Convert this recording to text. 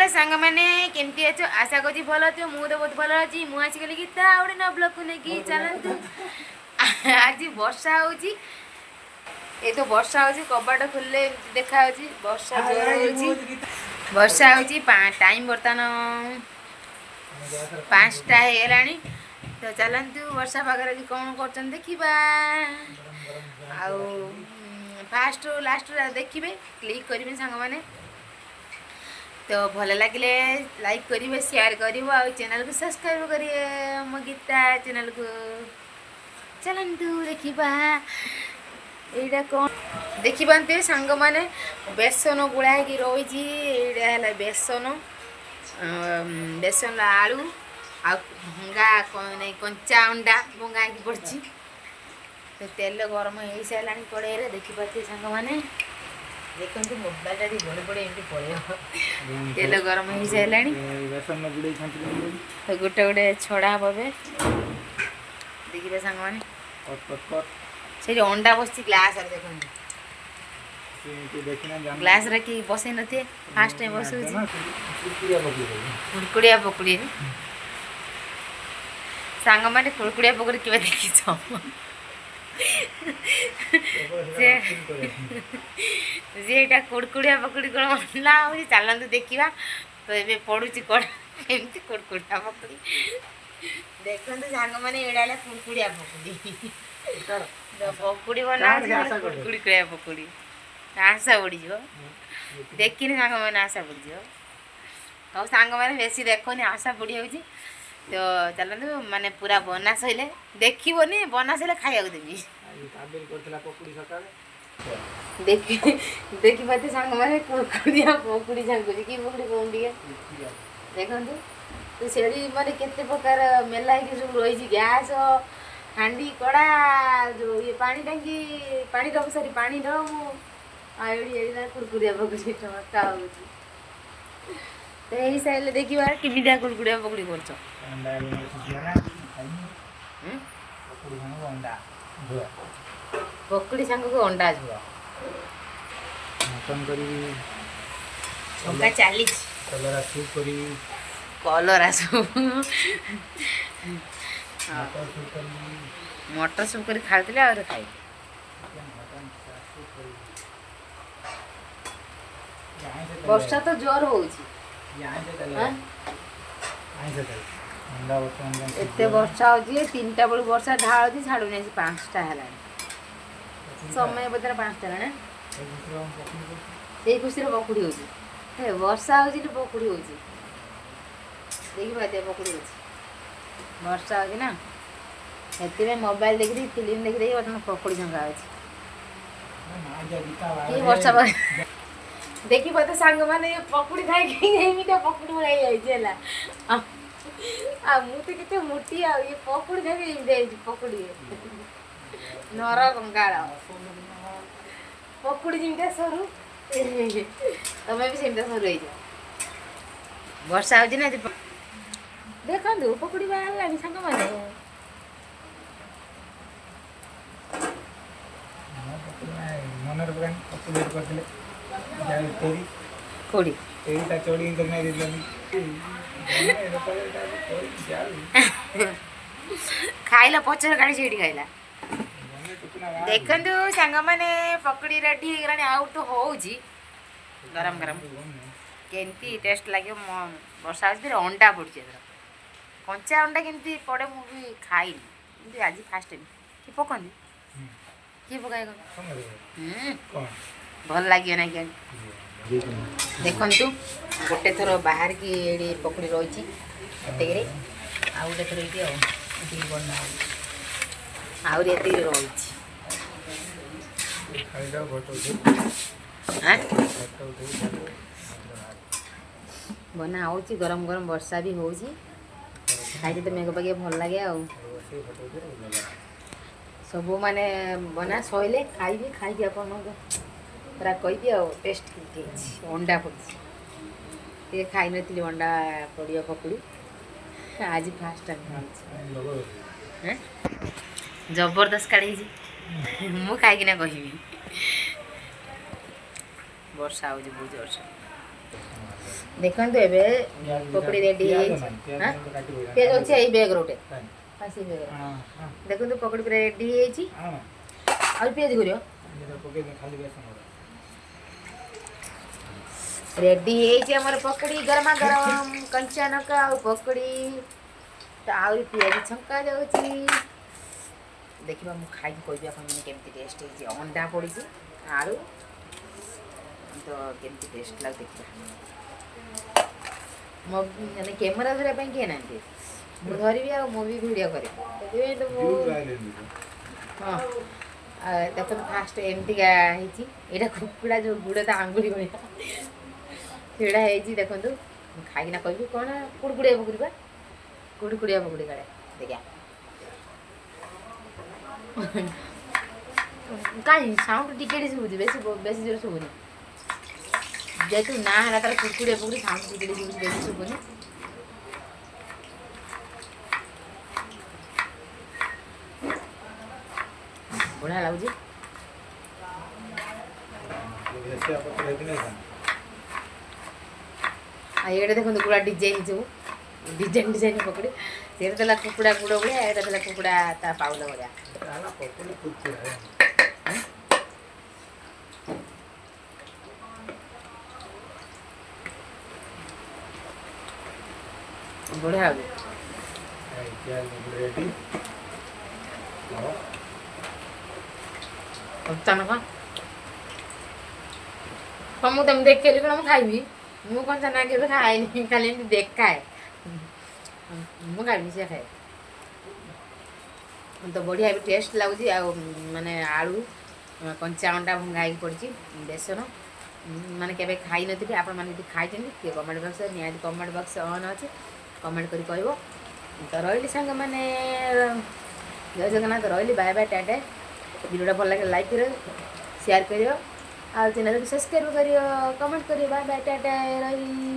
सांग मैंने केमती अच्छो आशा करी भल अच्छो मु तो बहुत भल अच्छी मुझे आसिकल गीता आउे न ब्लॉग को लेकिन चलतु आज वर्षा होची ये तो वर्षा होची कबाट खोलले देखा होची वर्षा जोर होची वर्षा होची टाइम बर्तमान 5टा हेलानी तो चलतु वर्षा पागर आज कौन कर देखा आउ फास्ट लास्ट देखिए क्लिक करेंगे सांग मैंने तो भल लगे लाइक करेंगे शेयर करेंगे और चैनल को सब्सक्राइब करेंगे मो गीता चैनल को चलतु देखा यहाँ कौन देखिए सांग मैंने बेसन गुड़ाई रही है बेसन बेसन आलू आ भंगा कंचा अंडा भंगा पड़ी तो तेल गरम हो सारा कड़े देखिए सांग मैंने देखो मोबाइल बड़े बड़े एमती पड़े तेल गरम हो सारा तो गोटे गोटे छड़ा हम देखिए सांग मैंने से अंडा बस ग्लास देखो ग्लास रखी बसई न थे फास्ट टाइम बस कुड़कुड़िया पकड़ी सांग मैंने कुड़कुड़िया पकड़ी क्या देखी जेटा कुड़कुड़िया पकड़ी कौन मना हो चलतु देखा तो ये पड़ू कौन एमती कुड़कुड़िया पकड़ी देखते सांग मैंने एड़ा कुड़कुड़िया पकड़ी पकड़ी बना कुड़कुड़िया पकड़ी आशा बढ़ी देखनी सांग मैंने आशा बढ़ी तो सांग मैंने बेसी देखनी आशा बढ़ी हो तो चलतु माने पूरा बना सैले देखनी बना सैले खाया देवी देखी पाते सांग मैंने कुड़कुड़िया पकड़ी झांकुची कि पकड़ी कौन टे देखु तो से माने केते प्रकार मेला सब रही गैस हांडी कड़ा जो ये पानी टांगी पानी ड्रम सॉरी पानी ड्रम आड़ी कुड़कुड़िया पकड़ी टमाटा हो तो यही साइड देखा किमिटा कुड़कुड़िया पकड़ी कर पकड़ी सांग को अंडा झुआ टंका 40 कलरा सूप मटर सूप कर खाते और खाई वर्षा तो जोर हो एत वर्षा हो 3टा बेलू वर्षा ढाल छाड़ू नहीं 5टा है समय बदल 5टा है से खुशी पकड़ी हो वर्षा हो पकड़ी हो देखिए पकड़ी हो वर्षा हो ना से मोबाइल देखी फिल्म देखी देखिए बर्तमान पकड़ी झंका अच्छी वर्षा देखी पाते सांग मैंने पकड़ी खाई पकड़ी उड़ाई मुझे केते मोटी ये पकड़ी खाई पकड़ी नर कंकाल पकड़ी जमीटा सरू तमें भी सेमता सरू वर्षा हो देखु पकड़ी बाहर सांग मैंने कोड़ी खाइला पचर गाड़ी से खाइला देखु सांग मैंने पकड़ी रेडी हो आउ तो हो गरम गरम केमती टेस्ट लगे वर्षा अंडा पड़ी कंचा अंडा केमती पड़े मुझे खाई आज फास्ट टाइम कि पकड़ी किए पकाए भल लगे ना क्या देखु गोटे थर बाहर की ये पकड़ी रही है आउ गोटे थर ये बना आहरी एत रही बना हो गरम गरम वर्षा भी हो खाई तो मेघ पके भल लगे सब माने बना सैले खाइबे खाई अपन पूरा कहीदि टेस्ट अंडा पड़ी खाई नी अंडा पड़िया पकड़ी आज फास्ट टाइम जबरदस्त काढ़ी मु खाइकिना कहबी वर्षा हो बहुत वर्षा ଦେଖନ୍ତୁ ଏବେ ପକୁଡ଼ି ରେଡ଼ି ହେଇଯାଇଛି। ପିଆଜ ଅଛି ଏଇ ବ୍ୟାଗ୍ ଗୋଟେ ସେଇ ବ୍ୟାଗ୍ ଦେଖନ୍ତୁ ପକୁଡ଼ି ପୁରା ରେଡ଼ି ହେଇଯାଇଛି। ଆଉ ପିଆଜ କରିବ ରେଡ଼ି ହେଇଛି ଆମର ପକୁଡ଼ି ଗରମା ଗରମ କଞ୍ଚା ଲଙ୍କା ଆଉ ପକୁଡ଼ି ତ ଆହୁରି ପିଆଜ ଛଙ୍କା ଯାଉଛି। ଦେଖିବା ମୁଁ ଖାଇକି କହିବି ଆପଣମାନେ କେମିତି ଟେଷ୍ଟ ହେଇଛି। ଅଣ୍ଡା ପଡ଼ିଛି ଆଳୁ ତ କେମିତି ଟେଷ୍ଟ ଲାଗୁ ଦେଖିବା। ମୋ ମାନେ କ୍ୟାମେରା ଧରିବା ପାଇଁ କିଏ ନାହାନ୍ତି ମୁଁ ଧରିବି ଆଉ ମୁଁ ବି ଭିଡ଼ିଓ କରିବି ସେଥିପାଇଁ ତ ମୁଁ ହଁ ଦେଖନ୍ତୁ ଫାଷ୍ଟ ଏମିତିକା ହେଇଛି ଏଇଟା କୁକୁଡ଼ା ଯେଉଁ ଗୁଡ଼ ତା ଆଙ୍ଗୁଳି ଭଳିଆ ସେଇଟା ହେଇଛି ଦେଖନ୍ତୁ। ମୁଁ ଖାଇକିନା କହିବି କ'ଣ କୁଡ଼କୁଡ଼ିଆ ପକୁଡ଼ି ବା କୁଡ଼କୁଡ଼ିଆ ପକୁଡ଼ି କାଳେ ଦେଖିଆ କାହିଁ ସାଉଣ୍ଡ ଟିକେ ଶୁଭୁଛି ବେଶୀ ବେଶୀ ଜୋରେ ଶୁଭୁନି ଯେହେତୁ ନା ହେଲା ତାର କୁଡ଼କୁଡ଼ିଆ ପକୁଡ଼ି ସାଉଣ୍ଡ ଟିକେ ଶୁଭୁଛି ବେଶୀ ଶୁଭୁନି। ବଢ଼ିଆ ଲାଗୁଛି। ଆଉ ଏଇଟା ଦେଖନ୍ତୁ ପୁରା ଡିଜାଇନ୍ ସବୁ ଡିଜାଇନ୍ ପକୁଡ଼ି ସେଇଟା ଦେଲା କୁକୁଡ଼ା ଗୁଡ଼ ଭଳିଆ ଏଇଟା ଦେଲା କୁକୁଡ଼ା ତା ପାଉଲ ଭଳିଆ। ବଢ଼ିଆ ଲାଗୁଛି। ଚାନକ ହଁ ମୁଁ ତମେ ଦେଖେଇଲି କ'ଣ ମୁଁ ଖାଇବି ମୁଁ କ'ଣ ଚାନା କେବେ ଖାଏନି ଖାଲି ଏମିତି ଦେଖାଏ ମୁଁ ଖାଇବି ସେ ଖାଏ ତ ବଢ଼ିଆ ବି ଟେଷ୍ଟ ଲାଗୁଛି। ଆଉ ମାନେ ଆଳୁ କଞ୍ଚା ଅଣ୍ଡା ଭଙ୍ଗା ହେଇକି ପଡ଼ିଛି ବେସନ ମାନେ କେବେ ଖାଇନଥିବେ ଆପଣମାନେ ଯଦି ଖାଇଛନ୍ତି କିଏ କମେଣ୍ଟ ବକ୍ସରେ ନିହାତି କମେଣ୍ଟ ବକ୍ସ ଅନ୍ ଅଛି କମେଣ୍ଟ କରି କହିବ। ତ ରହିଲି ସାଙ୍ଗମାନେ ଜୟ ଜଗନ୍ନାଥ ରହିଲି ବାଏ ବାଏ ଟାଟା। ଭିଡ଼ିଓଟା ଭଲ ଲାଗେ ଲାଇକ୍ କରିବ ସେୟାର କରିବ ଆଉ ଚ୍ୟାନେଲକୁ ସବସ୍କ୍ରାଇବ୍ କରିବ କମେଣ୍ଟ କରିବ ବାଏ ବାଏ ଟାଟା ରହିଲି।